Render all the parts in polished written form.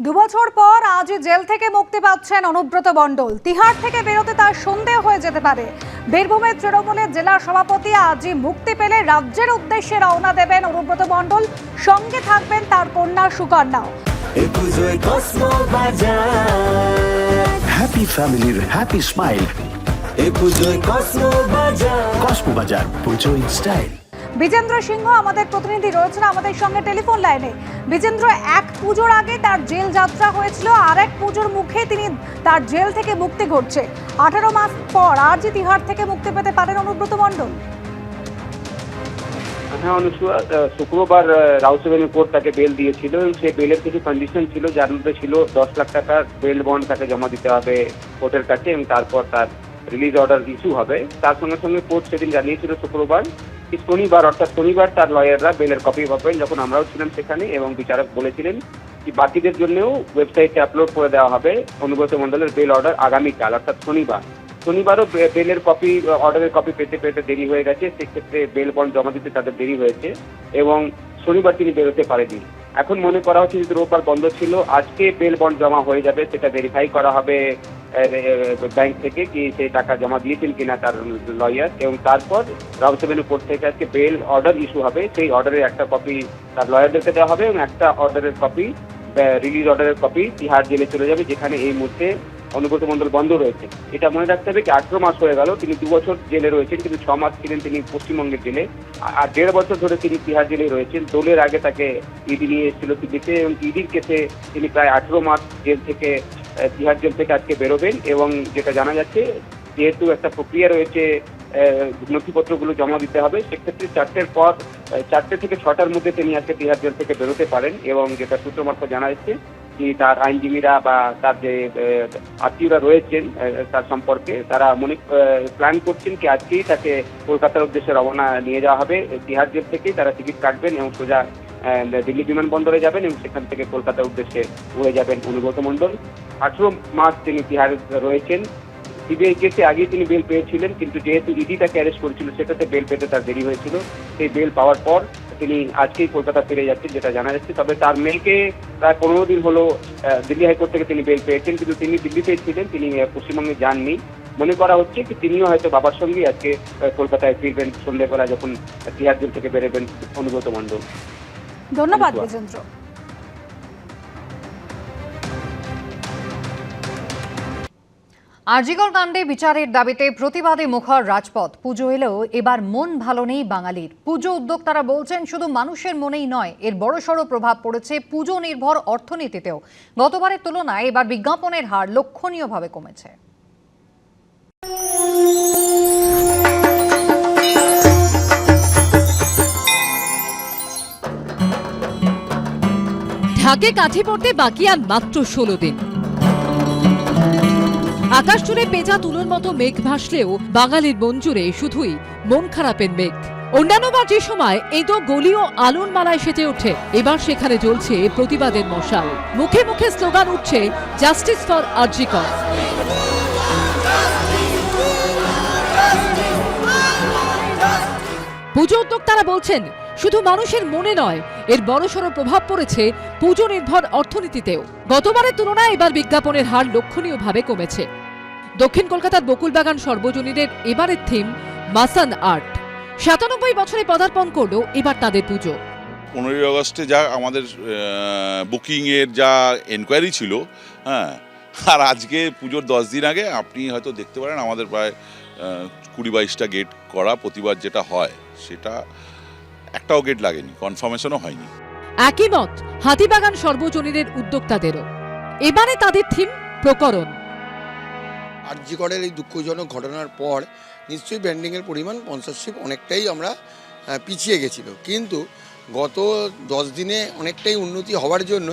দুবছর পর আজ জেল থেকে মুক্তি পাচ্ছেন অনুব্রত মণ্ডল। তিহার থেকে বেরোতে তার সন্দেহ হয়ে যেতে পারে। বীরভূমের তৃণমূলের জেলা সভাপতি আজই মুক্তি পেলে রাজ্যের উদ্দেশ্যে রওনা দেবেন অনুব্রত মণ্ডল। সঙ্গে থাকবেন তার কন্যা সুকন্যাও। হ্যাপি ফ্যামিলির হ্যাপি স্মাইল। কসমো বাজার, পুজো ইন স্টাইল। বিজেন্দ্র সিংহ আমাদের প্রতিনিধি রয়েছেন আমাদের সঙ্গে টেলিফোন লাইনে। বিজেন্দ্র, এক পুজোর আগে তার জেল যাত্রা হয়েছিল, আর এক পুজোর মুখে তিনি তার জেল থেকে মুক্তি ঘটছে। 18 মাস পর আজই তিহার থেকে মুক্তি পেতে পারেন অনুব্রত মণ্ডল। হ্যাঁ অনুসুয়া, শুক্রবার রাউস এভিনিউ কোর্ট তাকে বেল দিয়েছিল। সেই বেলের কিছু কন্ডিশন ছিল, যার মধ্যে ছিল 10 লাখ টাকার বেল বন্ড তাকে জমা দিতে হবে কোর্টের কাছে, এবং তারপর তার রিলিজ অর্ডার ইস্যু হবে। তার সঙ্গে সঙ্গে কোর্ট সেদিন জানিয়েছিল শুক্রবার কি শনিবার তার লয়াররা বেলের কপি পাবেন। যখন আমরাও ছিলাম সেখানে, এবং বিচারক বলেছিলেন কি বাকিদের জন্যও ওয়েবসাইটে আপলোড করে দেওয়া হবে অনুব্রত মণ্ডলের বেল অর্ডার আগামীকাল, অর্থাৎ শনিবারও বেলের কপি, অর্ডারের কপি পেতে দেরি হয়ে গেছে। সেক্ষেত্রে বেল বন্ড জমা দিতে তাদের দেরি হয়েছে, এবং শনিবার তিনি বেরোতে পারেনি। এখন মনে করা হচ্ছে যে রোববার বন্ধ ছিল, আজকে বেল বন্ড জমা হয়ে যাবে। সেটা ভেরিফাই করা হবে ব্যাংক থেকে কি সেই টাকা জমা দিয়েছেন কিনা তার লয়ার, এবং তারপর রাউস এভিনিউ কোর্ট থেকে আজকে বেল অর্ডার ইস্যু হবে। সেই অর্ডারের একটা কপি তার লয়ারদেরকে দেওয়া হবে, এবং একটা অর্ডারের কপি, রিলিজ অর্ডারের কপি তিহার জেলে চলে যাবে, যেখানে এই মুহূর্তে অনুব্রত মণ্ডল বন্ধ রয়েছে। এটা মনে রাখতে হবে কি 18 মাস হয়ে গেল তিনি 2 বছর জেলে রয়েছেন, কিন্তু 6 মাস ছিলেন তিনি পশ্চিমবঙ্গের জেলে, আর 1.5 বছর ধরে তিনি তিহার জেলে রয়েছেন। দোলের আগে তাকে ইডি নিয়ে এসেছিল দিতে, এবং ইডির কেসে তিনি প্রায় 18 মাস জেল থেকে, তিহার জেল থেকে আজকে বেরোবেন। এবং যেটা জানা যাচ্ছে, যেহেতু একটা প্রক্রিয়া রয়েছে, নথিপত্রগুলো জমা দিতে হবে, সেক্ষেত্রে 4টে থেকে 6টার মধ্যে তিনি আজকে তিহার জেল থেকে বেরোতে পারেন। এবং যেটা সূত্র মারফত জানা যাচ্ছে কি তার আইনজীবীরা বা তার যে আত্মীয়রা রয়েছেন তার সম্পর্কে, তারা প্ল্যান করছেন কি আজকেই তাকে কলকাতার উদ্দেশ্যে রওনা নিয়ে যাওয়া হবে। তিহার জেল থেকেই তারা টিকিট কাটবেন এবং সোজা দিল্লি বিমানবন্দরে যাবেন, এবং সেখান থেকে কলকাতার উদ্দেশ্যে উড়ে যাবেন অনুব্রত মণ্ডল। 18 মাস তিনি তিহার রয়েছেন। সিবিআই কেসে আগেই তিনি বেল পেয়েছিলেন, কিন্তু যেহেতু ইডি তাকে অ্যারেস্ট করেছিল সেটাতে বেল পেতে তার দেরি হয়েছিল। সেই বেল পাওয়ার পর তিনি আজকেই কলকাতা ফিরে যাচ্ছেন, যেটা জানা যাচ্ছে। তবে তার মেয়েকে প্রায় 15 দিন হলো দিল্লি হাইকোর্ট থেকে তিনি বেল পেয়েছেন, কিন্তু তিনি দিল্লিতেই ছিলেন, তিনি পশ্চিমবঙ্গে যাননি। মনে করা হচ্ছে কি তিনিও হয়তো বাবার সঙ্গেই আজকে কলকাতায় ফিরবেন সন্ধ্যেবেলা, যখন তিহার জেল থেকে বেরোবেন অনুব্রত মণ্ডল। ধন্যবাদ বিজেন্দ্র। আরজিকর কাণ্ডে বিচারের দাবিতে প্রতিবাদে মুখর রাজপথ। পুজো এলেও এবার মন ভালো নেই বাঙালির। পুজো উদ্যোক্তারা বলছেন শুধু মানুষের মনেই নয়, এর বড়সড় প্রভাব পড়েছে পুজো নির্ভর অর্থনীতিতেও। গতবারের তুলনায় এবার বিজ্ঞাপনের হার লক্ষণীয়ভাবে কমেছে। ঢাকে কাঠি পড়তে বাকি আর মাত্র 16 দিন। আকাশ জুড়ে পেঁচা তুলোর মতো মেঘ ভাসলেও বাঙালির মন জুড়ে শুধুই মন খারাপের মেঘ। অন্যান্যবার যে সময় এঁদো গলি ও আলোর মালায় সেজে ওঠে, এবার সেখানে জ্বলছে প্রতিবাদের মশাল। মুখে মুখে স্লোগান উঠছে জাস্টিস ফর আরজিকর। পুজো উদ্যোক্তারা বলছেন শুধু মানুষের মনে নয়, এর বড়সড় প্রভাব পড়েছে পুজো নির্ভর অর্থনীতিতেও। গতবারের তুলনায় এবার বিজ্ঞাপনের হার লক্ষণীয়ভাবে কমেছে। দক্ষিণ কলকাতার বকুলবাগান সর্বজনীনের এবারের থিম মাসান আর্ট। 97 বছরে পদার্পণ করলো এবার তাদের পুজো। 15ই আগস্টে যা আমাদের বুকিংয়ের যা এনকোয়ারি ছিল, হ্যাঁ, আর আজকে পুজোর 10 দিন আগে আপনি হয়তো দেখতে পারেন আমাদের প্রায় 20-22টা গেট করা। প্রতিবার যেটা হয় সেটা একটাও গেট লাগেনি, কনফার্মেশনও হয়নি। একই মত হাতিবাগান সর্বজনীনের উদ্যোক্তাদেরও। এবারে তাদের থিম প্রকরণ। আরজিকরের এই দুঃখজনক ঘটনার পর নিশ্চয়ই ব্র্যান্ডিংয়ের পরিমাণ, স্পন্সরশিপ অনেকটাই আমরা পিছিয়ে গেছিল, কিন্তু গত 10 দিনে অনেকটাই উন্নতি হওয়ার জন্য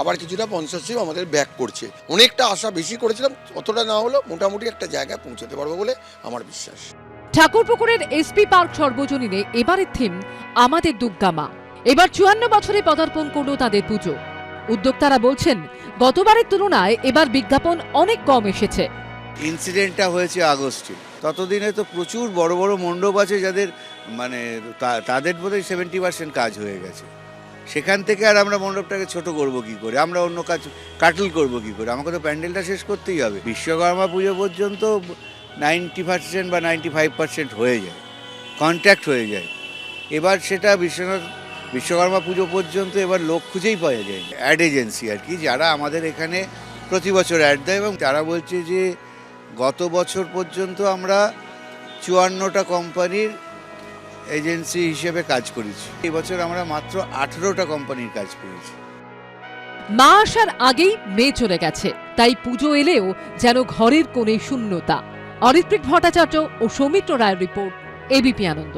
আবার কিছুটা স্পন্সরশিপ আমাদের ব্যাক করছে। অনেকটা আশা বেশি করেছিলাম, অতটা না হলেও মোটামুটি একটা জায়গায় পৌঁছতে পারবো বলে আমার বিশ্বাস। ঠাকুরপুকুরের এসপি পার্ক সর্বজনীনে এবারের থিম আমাদের দুর্গা মা। এবার 54 বছরে পদার্পণ করলো তাদের পুজো। উদ্যোক্তারা বলছেন গতবারের তুলনায় এবার বিজ্ঞাপন অনেক কম এসেছে। ইনসিডেন্টটা হয়েছে আগস্টে, ততদিনে তো প্রচুর বড় বড় মণ্ডপ আছে যাদের তাদের বোধহয় 70% কাজ হয়ে গেছে। সেখান থেকে আর আমরা মণ্ডপটাকে ছোট করব কি করে, আমরা অন্য কাজ কাটল করব কি করে, আমাকে তো প্যান্ডেলটা শেষ করতেই হবে। বিশ্বকর্মা পুজো পর্যন্ত 90% বা 95% হয়ে যায়, কন্ট্যাক্ট হয়ে যায়। এবার সেটা বিশ্বকর্মা পুজো পর্যন্ত এবার লোক খুঁজেই পাওয়া যায়। অ্যাড এজেন্সি আর কি, যারা আমাদের এখানে প্রতি বছর অ্যাড দেয়, এবং তারা বলছে যে গত বছর পর্যন্ত আমরা 54টা কোম্পানির এজেন্সি হিসেবে কাজ করেছি। এই বছর আমরা মাত্র 18টা কোম্পানির কাজ করেছি। মা আসার আগেই মেয়ে চলে গেছে, তাই পুজো এলেও যেন ঘরের কোণে শূন্যতা। অরিত্রিক ভট্টাচার্য ও সৌমিত্র রায়ের রিপোর্ট, এবিপি আনন্দ।